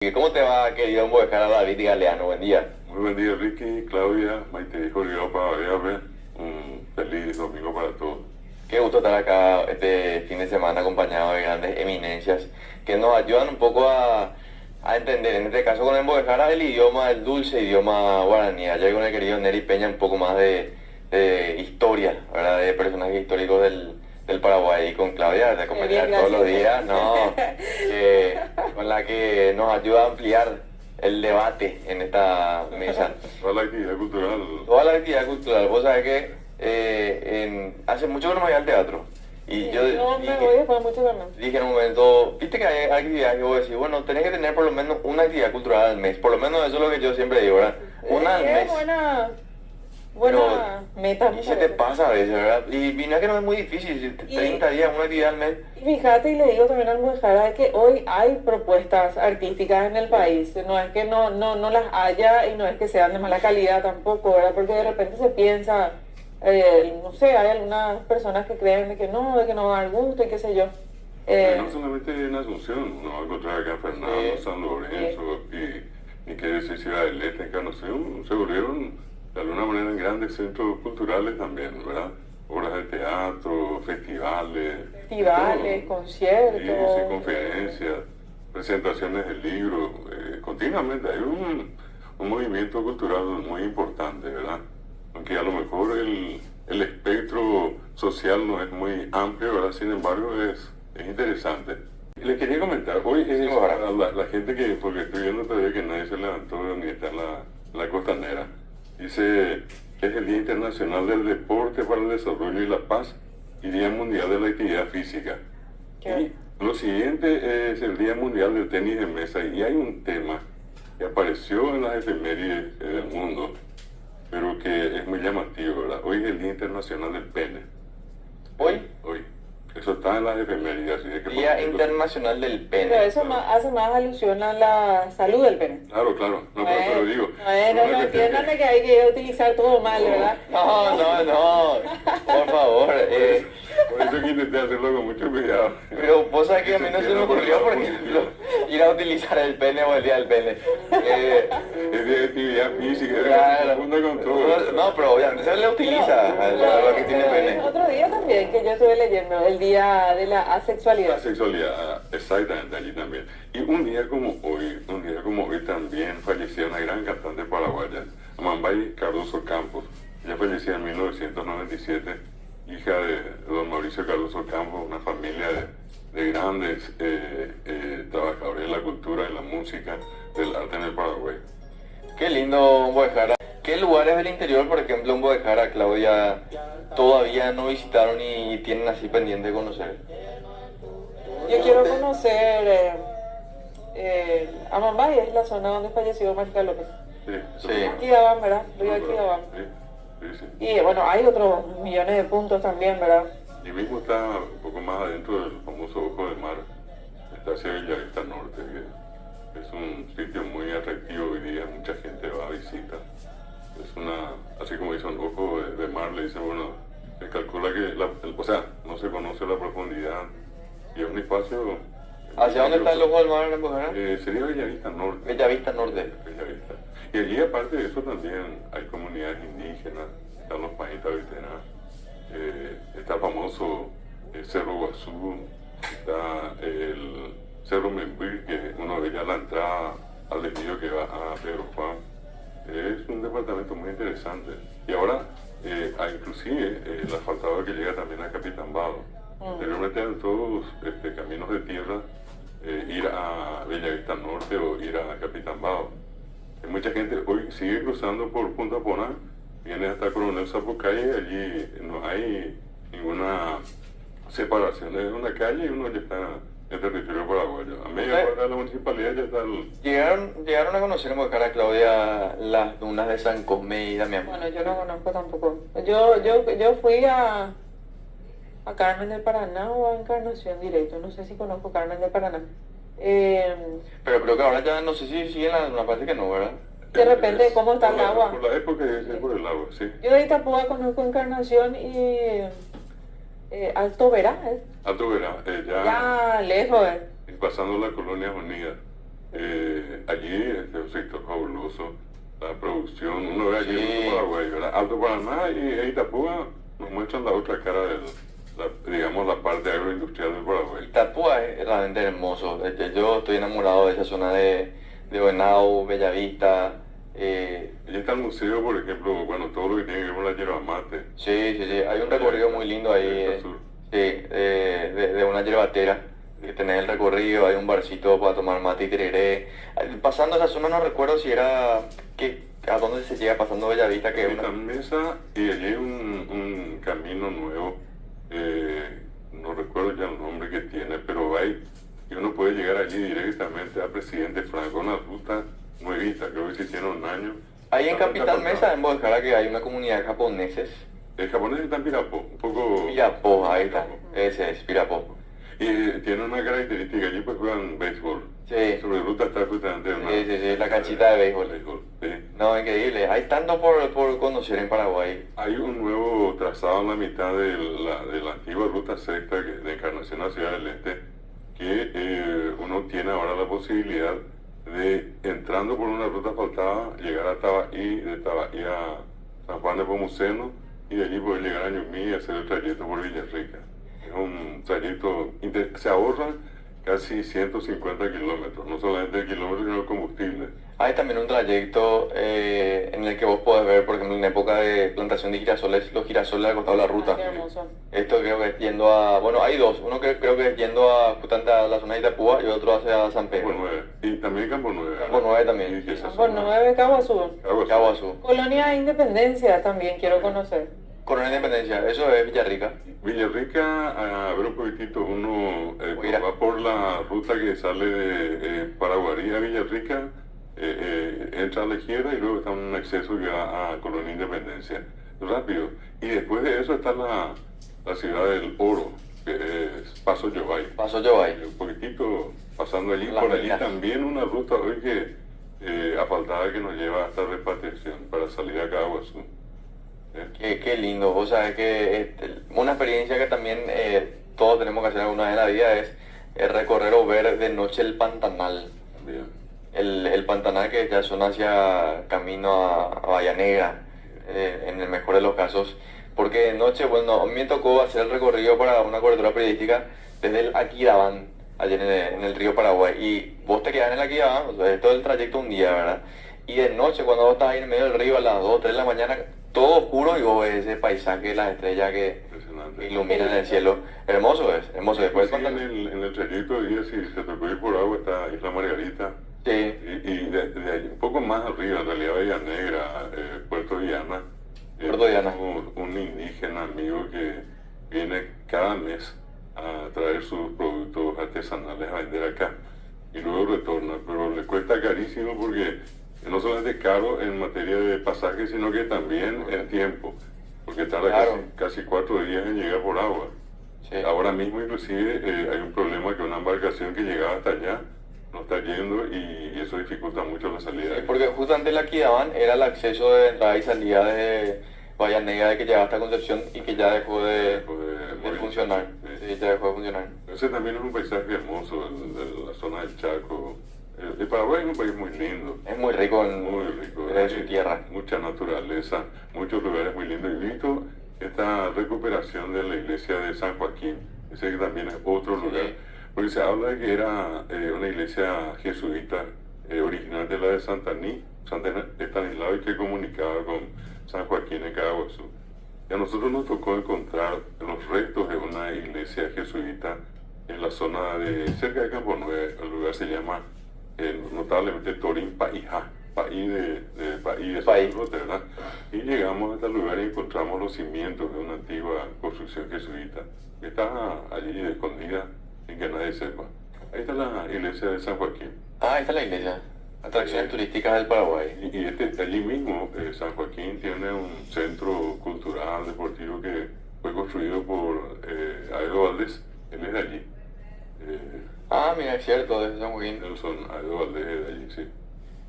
¿Y cómo te va, querido Modejar David Galeano? Buen día. Muy buen día, Ricky, Claudia, Maite y Jorge para verme. Un feliz domingo para todos. Qué gusto estar acá este fin de semana acompañado de grandes eminencias que nos ayudan un poco a entender, en este caso con el Modejar, el idioma, el dulce idioma guaraní. Ayer con el querido Neri Peña un poco más de historia, ¿verdad? De personajes históricos del Paraguay, y con Claudia, de compañera todos los días, ¿no? Con la que nos ayuda a ampliar el debate en esta mesa. Toda la actividad cultural. Toda la actividad cultural. Vos sabés que hace mucho que no me voy al teatro. Y Sí, yo no me voy después de mucho también. dije en un momento, viste que hay actividades que vos decís, bueno, tenés que tener por lo menos una actividad cultural al mes. Por lo menos eso es lo que yo siempre digo, ¿verdad? Una al Es mes. buena meta. Y se te pasa a veces, ¿verdad? Y mira que no es muy difícil, si 30 días, una actividad al mes. Y fíjate, y le digo también al Mujara que hoy hay propuestas artísticas en el país. No es que no las haya y no es que sean de mala calidad tampoco, ¿verdad? Porque de repente se piensa, no sé, hay algunas personas que creen de que no va a dar gusto y qué sé yo. No solamente en Asunción, uno va a encontrar acá en Fernando, San Lorenzo y qué decir Ciudad del Este, Encarnación, se volvieron de alguna manera en grandes centros culturales también, ¿verdad? Obras de teatro, festivales. Festivales, conciertos. Sí, conferencias, presentaciones de libros, continuamente hay un movimiento cultural muy importante, ¿verdad? Aunque a lo mejor el espectro social no es muy amplio, ¿verdad? Sin embargo es interesante. Y les quería comentar, hoy es para la gente que, porque estoy viendo todavía que nadie se levantó ni está en la costanera, dice, es el Día Internacional del Deporte para el Desarrollo y la Paz y Día Mundial de la Actividad Física. ¿Qué? Y lo siguiente es el Día Mundial del Tenis de Mesa y hay un tema que apareció en las efemérides del mundo, pero que es muy llamativo, ¿verdad? Hoy es el Día Internacional del Pene. Hoy, Hoy. Eso está en las efemérides, así de que... Día Internacional del Pero Pene. eso hace más alusión a la salud del pene. Claro, claro. No, pero digo... No entiendan de que hay que utilizar todo mal, ¿verdad? No, por favor. Por eso que intenté hacerlo con mucho cuidado. Pero vos sabés que a mí no se me ocurrió, por ejemplo, ir a utilizar el pene o el día del pene. Es de actividad física, Claro. se confunda con todo. No, pero obviamente se le utiliza a lo que tiene pene. Otro día también que yo estuve leyendo, el día de la asexualidad. La sexualidad, exactamente, allí también. Y un día como hoy también falleció una gran cantante paraguaya, Amambay Cardoso Campos. Ella falleció en 1997, hija de don Mauricio Cardoso Campos, una familia de grandes trabajadores de la cultura, de la música, del arte en el Paraguay. Qué lindo Modejar. ¿Qué lugares del interior, por ejemplo, en Modejar, Claudia, todavía no visitaron y tienen así pendiente de conocer? Yo quiero conocer Amambay, es la zona donde falleció Marta López. Sí, Sí. Quidabán, ¿verdad? Río de Quidabán. Sí. Y bueno, hay otros millones de puntos también, ¿verdad? Y mismo está un poco más adentro del famoso Ojo de Mar, está hacia Bellavista Norte, que es un sitio muy atractivo hoy día, mucha gente va a visitar. Es así como dice un ojo de mar, le dicen, bueno, se calcula que, o sea, no se conoce la profundidad y es un espacio... ¿Hacia dónde está el ojo del mar en Modejar? Sería Bellavista Norte. Bellavista Norte. Bellavista. Y allí, aparte de eso, también hay comunidades indígenas, están los pajitas veteranos, está el famoso Cerro Guazú, está el Cerro Membrí, que uno ve ya la entrada al desvío que va a Pedro Juan. Es un departamento muy interesante. Y ahora, inclusive, el asfaltado que llega también a Capitambado. Anteriormente eran todos caminos de tierra, ir a Bellavista Norte o ir a Capitambado. Hay mucha gente hoy sigue cruzando por Punta Poná, viene hasta Coronel Zapucay y allí no hay ninguna separación. Es una calle y uno ya está en territorio paraguayo. A media cuadra de la municipalidad ya está ¿Llegaron a conocer en Modejar, Claudia, las dunas de San Cosme y Damián? Bueno, yo no conozco tampoco. Yo fui a Carmen del Paraná o a Encarnación directo. No sé si conozco Carmen del Paraná. Pero creo que ahora ya no sé si sigue en la parte que no, ¿verdad? De repente, ¿cómo está el agua? Por la época es por el agua, sí. Yo de Itapúa conozco Encarnación y Alto Verá, Alto Verá, ya lejos, pasando la Colonia Unida. Allí este es un sector fabuloso, la producción, uno ve allí en Paraguay, ¿verdad? Alto Paraná y Itapúa nos muestran la otra cara digamos, la parte agroindustrial del Paraguay. Itapúa es realmente hermoso. Yo estoy enamorado de esa zona de Bonao, Bellavista. Allí está el museo, por ejemplo, bueno, todo lo que tiene que ver con la yerba mate. Sí. Hay un recorrido muy lindo ahí. De una yerbatera. Que tenés el recorrido, hay un barcito para tomar mate y tereré. Pasando esa zona no recuerdo si era... ¿A dónde se llega pasando Bellavista? Que Esta mesa y allí hay un camino nuevo. No recuerdo ya el nombre que tiene, pero hay y uno puede llegar allí directamente a Presidente Franco, una ruta nuevita, creo que se hicieron un año. Ahí en Capital Mesa, en Bojara, que hay una comunidad de japoneses. El japonés está en Pirapó, un poco... Pirapó, ahí está, ese es, Pirapó. Y tiene una característica, allí pues juegan béisbol. Sí. Sobre ruta está justamente una... Sí, la canchita de béisbol. Sí. No, increíble. Hay tanto por conocer en Paraguay. Hay un nuevo trazado en la mitad de la antigua ruta sexta de Encarnación a Ciudad del Este, que uno tiene ahora la posibilidad de, entrando por una ruta asfaltada, llegar a Tabaí, de Tabaí a San Juan de Pomuceno, y de allí poder llegar a Ñumí y hacer el trayecto por Villarrica. Es un trayecto, se ahorran casi 150 kilómetros, no solamente el kilómetro, sino el combustible. Hay también un trayecto en el que vos podés ver, por ejemplo, en época de plantación de girasoles, los girasoles al costado de la ruta. Qué hermoso. Esto creo que es yendo a... Bueno, hay dos. Uno que creo que es yendo justamente a la zona de Itapúa y otro hacia San Pedro. Campo 9. Y también Campo 9. Campo 9 también. Sí, esa Campo zona. 9, Cabo Azul. Cabo Azul. Colonia Independencia también quiero conocer. Corona Independencia, eso es Villarrica. Villarrica, a ver un poquitito, uno va por la ruta que sale de Paraguarí a Villarrica, entra a la izquierda y luego está un acceso que va a Colonia Independencia. Rápido. Y después de eso está la ciudad del Oro, que es Paso Yobay. Paso Yobay. Un poquitito pasando allí, Las por allí minas. también una ruta hoy que asfaltada que nos lleva hasta Repatriación para salir a Cabo Azul. Qué lindo, o sea, que una experiencia que también todos tenemos que hacer alguna vez en la vida es recorrer o ver de noche el Pantanal. Bien. El Pantanal que ya son hacia camino a Bahía Negra, en el mejor de los casos. Porque de noche, bueno, a mí me tocó hacer el recorrido para una cobertura periodística desde el Aquidabán, allá en el río Paraguay. Y vos te quedás en el Aquidabán, o sea, es todo el trayecto un día, ¿verdad? Y de noche, cuando vos estás ahí en medio del río a las 2 o 3 de la mañana, todo oscuro y vos ves ese paisaje, las estrellas que Impresionante. iluminan el cielo. Hermoso es, hermoso. Después Sí, en el trayecto de día, si se tocó ir por agua, está Isla Margarita. Sí, Y de ahí, un poco más arriba, en realidad Bahía Negra, Puerto Diana. Puerto Diana. Un indígena amigo que viene cada mes a traer sus productos artesanales a vender acá. Y luego retorna, pero le cuesta carísimo porque no solamente es caro en materia de pasaje, sino que también en tiempo. Porque tarda Claro. casi 4 días en llegar por agua. sí. Ahora mismo inclusive hay un problema que una embarcación que llegaba hasta allá no está yendo y eso dificulta mucho la salida. Sí, porque justamente el Aquidabán era el acceso de entrada y salida de Bahía Negra, de que llegaba hasta Concepción y que ya dejó de funcionar. Sí. Sí, ya dejó de funcionar. Ese también es un paisaje hermoso, de la zona del Chaco. El Paraguay es un país muy lindo. Es muy rico Muy rico. en su tierra. Mucha naturaleza, muchos lugares muy lindos. Y visto esta recuperación de la iglesia de San Joaquín, ese que también es otro lugar. Sí. Porque se habla de que era una iglesia jesuita original de la de Santaní, Estanislao, y que comunicaba con San Joaquín en Cabo Azul. Y a nosotros nos tocó encontrar los restos de una iglesia jesuita en la zona de cerca de Campo 9. El lugar se llama notablemente Torín Paijá, país de País. sacerdote, ¿verdad? Y llegamos hasta el lugar y encontramos los cimientos de una antigua construcción jesuita que está allí escondida sin que nadie sepa. Ahí está la iglesia de San Joaquín. Ah, ahí está la iglesia. Atracciones turísticas del Paraguay. Y allí mismo, San Joaquín tiene un centro cultural, deportivo que fue construido por Aedo Valdés. Él es de allí. Ah, mira, es cierto, de San Joaquín. Nelson Aedo Valdés es de allí, sí.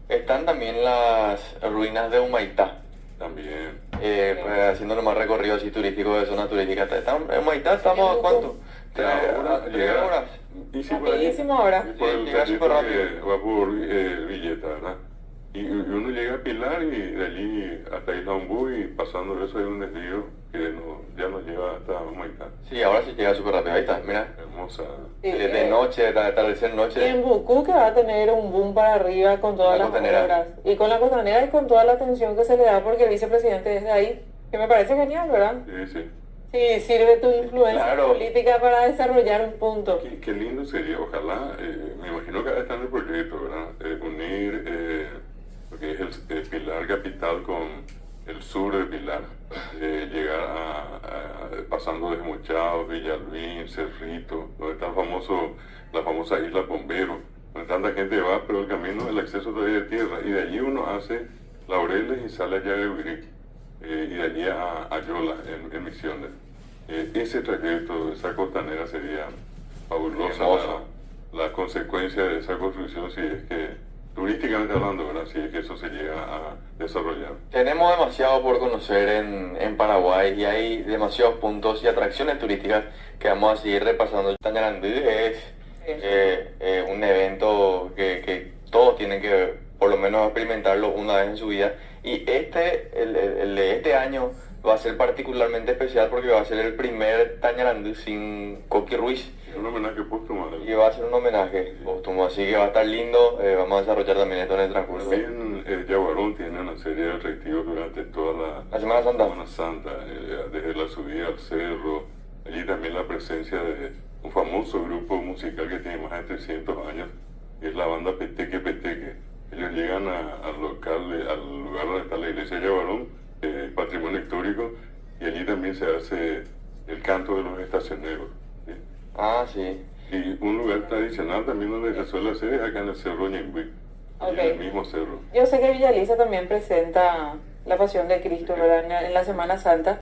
Están también las ruinas de Humaitá. También. Pues, haciendo nomás recorrido así turístico de zona turística. En Humaitá estamos a cuánto? ahora 3 llega, horas. y sí, por ahí, Rapidísimo ahora. por el Sí, llega trayecto súper rápido. que va por Villeta, ¿verdad? Y uno llega a Pilar y de allí hasta Isla Ombú y pasando eso hay un desvío que ya nos lleva hasta Humaitá. Sí, ahora sí llega súper rápido. Ahí está, mira. Hermosa. Sí, De noche, de atardecer Y noche. en Bucú que va a tener un boom para arriba con todas La las costanera. obras. Y con la costanera y con toda la atención que se le da porque el vicepresidente es de ahí. Que me parece genial, ¿verdad? Sí, sí. Sí, sirve tu influencia Claro. política para desarrollar un punto. Qué lindo sería, ojalá, me imagino que está en el proyecto, ¿verdad? Unir lo que es el Pilar Capital con el sur de Pilar, llegar pasando desde Mochados, Villalbín, Cerrito, donde está la famosa isla Bombero, donde tanta gente va, pero el camino, el acceso todavía de tierra, y de allí uno hace Laureles y sale allá de Uiric, y de allí a Yola, en Misiones. Ese trayecto, esa costanera sería fabulosa, Hermoso. la consecuencia de esa construcción, si es que, turísticamente hablando, ¿verdad? Si es que eso se llega a desarrollar. Tenemos demasiado por conocer en Paraguay y hay demasiados puntos y atracciones turísticas que vamos a seguir repasando. Tañarandú es un evento que todos tienen que por lo menos experimentarlo una vez en su vida. Y el de este año va a ser particularmente especial porque va a ser el primer Tañarandú sin Coqui Ruiz. Es un homenaje póstumo. Y va a ser un homenaje póstumo, así que va a estar lindo. Vamos a desarrollar también esto en el transcurso. También Yaguarón tiene una serie de atractivos durante toda La Semana Santa. Semana Santa, desde la subida al cerro, allí también la presencia de un famoso grupo musical que tiene más de 300 años, que es la banda Peteque Peteque. Ellos llegan al lugar donde está la iglesia de Yaguarón, patrimonio histórico, y allí también se hace el canto de los estacioneros, ¿sí? Ah, sí. Y un lugar tradicional también donde se suele hacer es acá en el Cerro Ñemby, Ok. en el mismo cerro. Yo sé que Villa Elisa también presenta la Pasión de Cristo, ¿verdad? En la Semana Santa.